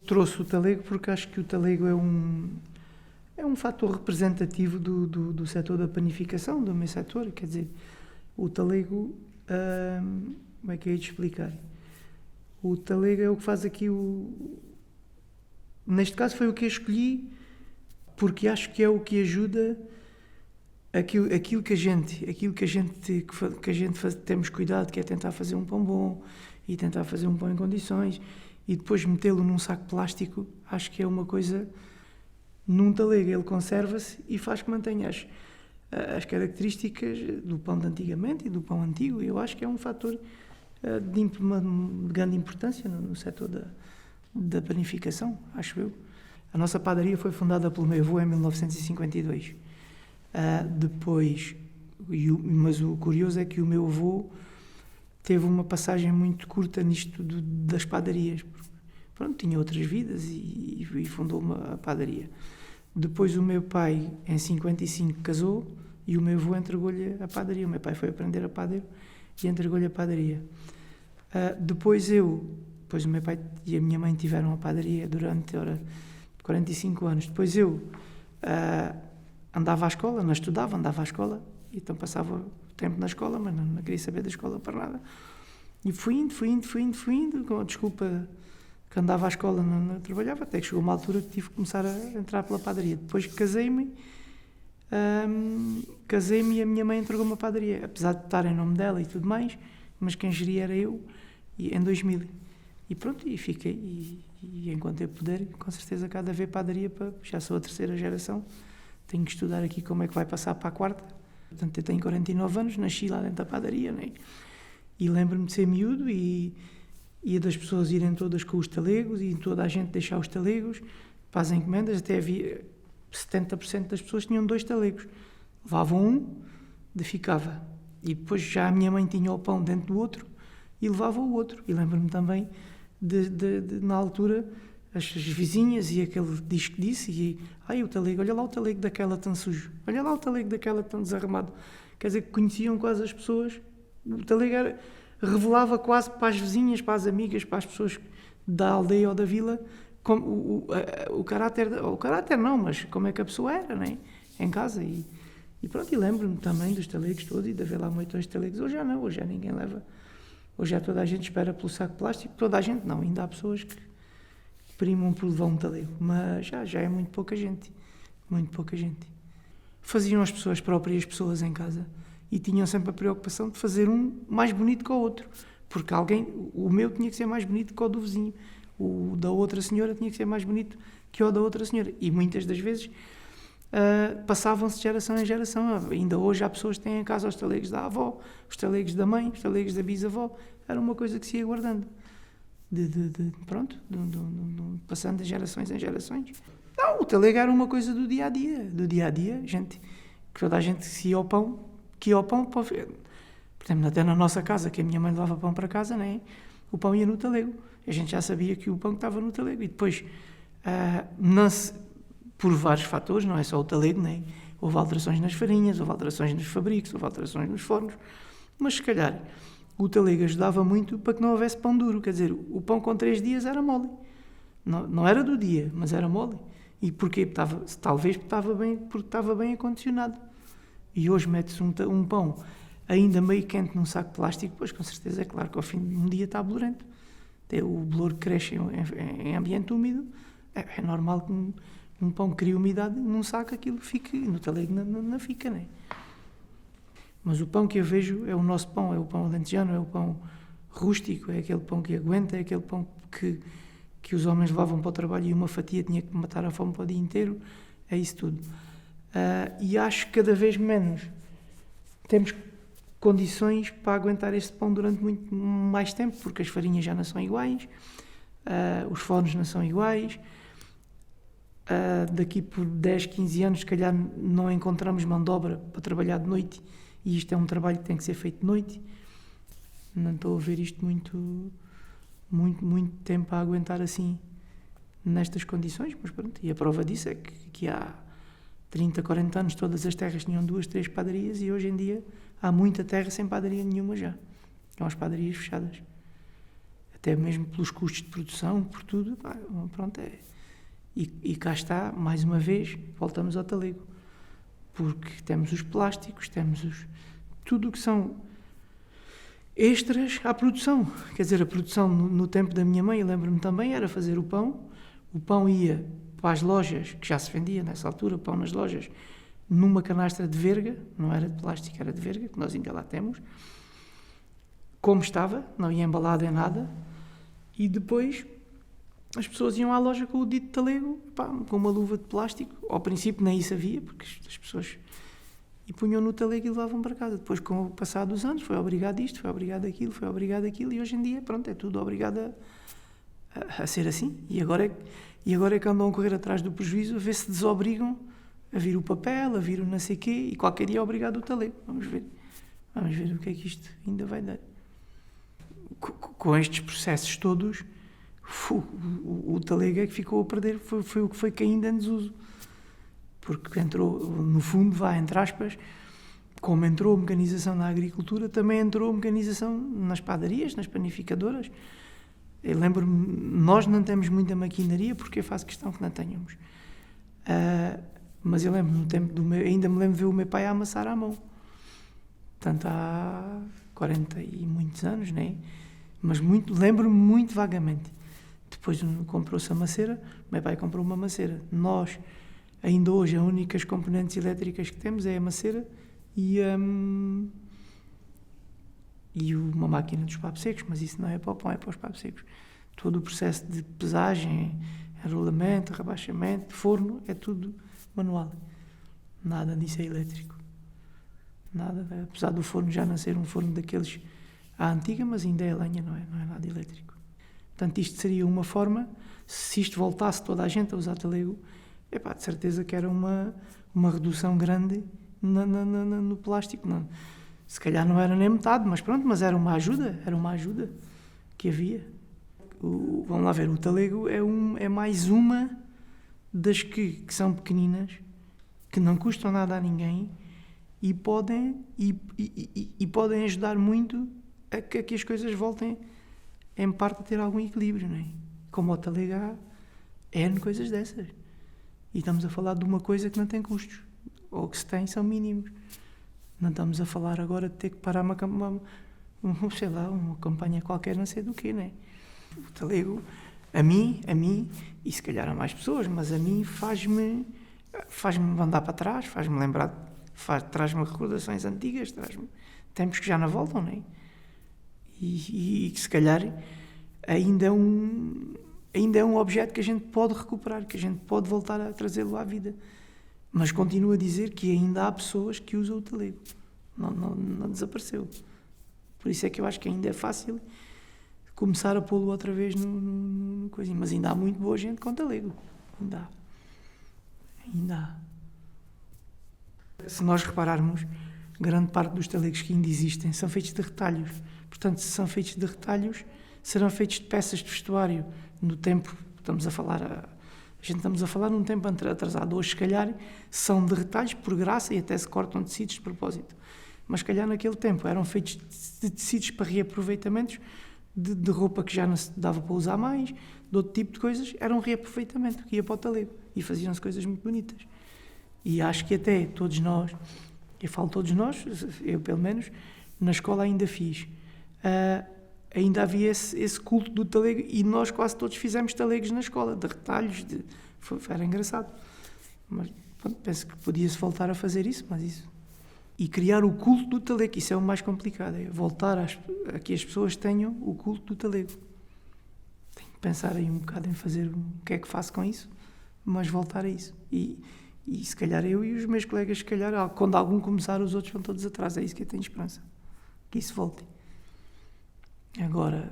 Trouxe o talego porque acho que o talego é um fator representativo do setor da panificação, do meu setor. Quer dizer, o talego, como é que eu ia te explicar? O talego é o que faz aqui Neste caso foi o que eu escolhi, porque acho que é o que ajuda aquilo que a gente temos cuidado, que é tentar fazer um pão bom e tentar fazer um pão em condições e depois metê-lo num saco plástico. Acho que é uma coisa, num talego ele conserva-se e faz que mantenha as características do pão de antigamente e do pão antigo. Eu acho que é um fator de uma grande importância no setor da panificação, acho eu. A nossa padaria foi fundada pelo meu avô em 1952. Mas o curioso é que o meu avô teve uma passagem muito curta nisto das padarias. Pronto, tinha outras vidas e fundou a padaria. Depois o meu pai, em 55, casou e o meu avô entregou-lhe a padaria. O meu pai foi aprender a padeiro e entregou-lhe a padaria. Depois o meu pai e a minha mãe tiveram a padaria durante 45 anos. Depois eu andava à escola, não estudava, andava à escola, e então passava tempo na escola, mas não queria saber da escola para nada. E fui indo, com a desculpa que andava à escola, não trabalhava, até que chegou uma altura que tive que começar a entrar pela padaria. Depois casei-me e a minha mãe entregou-me a padaria, apesar de estar em nome dela e tudo mais, mas quem geria era eu, em 2000. E pronto, e fiquei, e enquanto eu puder, com certeza cada vez padaria, já sou a terceira geração, tenho que estudar aqui como é que vai passar para a quarta. Portanto, eu tenho 49 anos, nasci lá dentro da padaria, né? E lembro-me de ser miúdo e das pessoas irem todas com os talegos e toda a gente deixar os talegos para as encomendas. Até havia 70% das pessoas tinham 2 talegos. Levavam um, ficava. E depois já a minha mãe tinha o pão dentro do outro e levava o outro. E lembro-me também na altura, as vizinhas e aquele disco disse, o talego, olha lá o talego daquela tão sujo, olha lá o talego daquela tão desarrumado. Quer dizer, que conheciam quase as pessoas. O talego revelava quase para as vizinhas, para as amigas, para as pessoas da aldeia ou da vila, como o caráter não, mas como é que a pessoa era, né? Em casa. E pronto, e lembro-me também dos talegos todos e de haver lá moitões de talegos. Hoje já não, hoje já ninguém leva. Hoje já toda a gente espera pelo saco de plástico. Toda a gente não, ainda há pessoas que primam por levar um talego, mas já é muito pouca gente. Muito pouca gente. Faziam as próprias pessoas em casa e tinham sempre a preocupação de fazer um mais bonito que o outro, porque o meu tinha que ser mais bonito que o do vizinho, o da outra senhora tinha que ser mais bonito que o da outra senhora, e muitas das vezes passavam-se de geração em geração. Ainda hoje há pessoas que têm em casa os talegos da avó, os talegos da mãe, os talegos da bisavó. Era uma coisa que se ia guardando, passando de gerações em gerações. Não, o talego era uma coisa do dia a dia, gente, que toda a gente se ia ao pão, por exemplo, até na nossa casa, que a minha mãe levava pão para casa, né? O pão ia no talego. A gente já sabia que o pão estava no talego. E depois, por vários fatores, não é só o talego, né? Houve alterações nas farinhas, houve alterações nos fabricos, houve alterações nos fornos, mas se calhar o talego ajudava muito para que não houvesse pão duro. Quer dizer, o pão com 3 dias era mole. Não era do dia, mas era mole. E porquê? Talvez porque estava bem acondicionado. E hoje mete-se um pão ainda meio quente num saco de plástico, pois com certeza é claro que ao fim de um dia está bolorento. Até o bolor cresce em ambiente úmido. É normal que um pão crie umidade num saco, aquilo fique, no talego não fica, né? Mas o pão que eu vejo é o nosso pão, é o pão alentejano, é o pão rústico, é aquele pão que aguenta, é aquele pão que os homens levavam para o trabalho e uma fatia tinha que matar a fome para o dia inteiro. É isso tudo. E acho que cada vez menos temos condições para aguentar este pão durante muito mais tempo, porque as farinhas já não são iguais, os fornos não são iguais, daqui por 10, 15 anos se calhar não encontramos mão de obra para trabalhar de noite, e isto é um trabalho que tem que ser feito de noite. Não estou a ver isto muito tempo a aguentar assim nestas condições, mas pronto, e a prova disso é que há 30, 40 anos todas as terras tinham 2, 3 padarias e hoje em dia há muita terra sem padaria nenhuma já. São as padarias fechadas. até mesmo pelos custos de produção, por tudo, pá, pronto, e cá está, mais uma vez, voltamos ao talego, porque temos os plásticos, tudo o que são extras à produção. Quer dizer, a produção no tempo da minha mãe, eu lembro-me também, era fazer o pão ia para as lojas, que já se vendia nessa altura, pão nas lojas, numa canastra de verga, não era de plástico, era de verga, que nós ainda lá temos, como estava, não ia embalado em nada, e depois as pessoas iam à loja com o dito talego, pá, com uma luva de plástico, ao princípio nem isso havia, porque as pessoas... E punham no talego e levavam para casa. Depois, com o passar dos anos, foi obrigado isto, foi obrigado aquilo, e hoje em dia, pronto, é tudo obrigado a ser assim. E agora é que andam a correr atrás do prejuízo, a ver se desobrigam a vir o papel, a vir o não sei quê, e qualquer dia é obrigado o talego. Vamos ver o que é que isto ainda vai dar. Com estes processos todos, o talego é que ficou a perder, foi o que foi caindo em desuso. Porque entrou, no fundo, entre aspas, como entrou a mecanização na agricultura, também entrou a mecanização nas padarias, nas panificadoras. Eu lembro-me, nós não temos muita maquinaria, porque eu faço questão que não tenhamos. Mas eu lembro, no tempo ainda me lembro de ver o meu pai a amassar à mão. Portanto, há 40 e muitos anos, né? Mas lembro-me muito vagamente. Depois comprou-se a maceira, o meu pai comprou uma maceira. Nós... Ainda hoje, as únicas componentes elétricas que temos é a maceira e uma máquina dos papos secos, mas isso não é para o pão, é para os papos secos. Todo o processo de pesagem, enrolamento, rebaixamento, forno, é tudo manual. Nada disso é elétrico. Nada, apesar do forno já não ser um forno daqueles à antiga, mas ainda é lenha, não é nada elétrico. Portanto, isto seria uma forma, se isto voltasse toda a gente a usar talego, de certeza que era uma redução grande no plástico. Não, se calhar não era nem metade, mas pronto, mas era uma ajuda que havia. Vamos lá ver, o talego é mais uma das que são pequeninas, que não custam nada a ninguém e podem ajudar muito a que as coisas voltem, em parte, a ter algum equilíbrio, não é? Como o talego há N coisas dessas. E estamos a falar de uma coisa que não tem custos, ou que se tem são mínimos. Não estamos a falar agora de ter que parar uma campanha qualquer, não sei do quê, não é? O talego, a mim, e se calhar a mais pessoas, mas a mim faz-me andar para trás, faz-me lembrar, traz-me recordações antigas, traz-me tempos que já não voltam, não é? E que se calhar ainda é um objeto que a gente pode recuperar, que a gente pode voltar a trazê-lo à vida. Mas continuo a dizer que ainda há pessoas que usam o talego. Não desapareceu. Por isso é que eu acho que ainda é fácil começar a pô-lo outra vez no coisinho. Mas ainda há muito boa gente com talego. Ainda há. Se nós repararmos, grande parte dos talegos que ainda existem são feitos de retalhos. Portanto, se são feitos de retalhos, serão feitos de peças de vestuário. No tempo, estamos a falar num tempo atrasado. Hoje, se calhar, são de retalhos por graça e até se cortam tecidos de propósito. Mas, se calhar, naquele tempo, eram feitos de tecidos para reaproveitamentos, de roupa que já não se dava para usar mais, de outro tipo de coisas, era um reaproveitamento que ia para o talego. E faziam-se coisas muito bonitas. E acho que até todos nós, eu falo todos nós, eu pelo menos, na escola ainda fiz. Ainda havia esse culto do talego e nós quase todos fizemos talegos na escola, de retalhos, era engraçado. Mas pronto, penso que podia-se voltar a fazer isso, e criar o culto do talego, isso é o mais complicado, é voltar a que as pessoas tenham o culto do talego. Tenho que pensar aí um bocado em fazer o que é que faço com isso, mas voltar a isso. E se calhar eu e os meus colegas, se calhar, quando algum começar, os outros vão todos atrás, é isso que eu tenho esperança, que isso volte. Agora,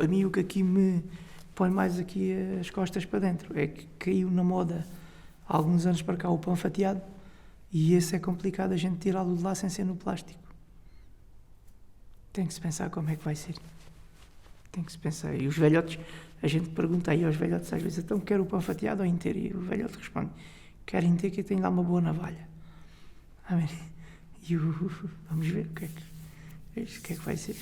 a mim o que aqui me põe mais aqui as costas para dentro é que caiu na moda há alguns anos para cá o pão fatiado e esse é complicado a gente tirá-lo de lá sem ser no plástico. Tem que se pensar como é que vai ser. Tem que se pensar. E os velhotes, a gente pergunta aí aos velhotes às vezes, então quer o pão fatiado ou inteiro? E o velhote responde, quero inteiro que eu tenho lá uma boa navalha. Amém. E vamos ver o que é que vai ser.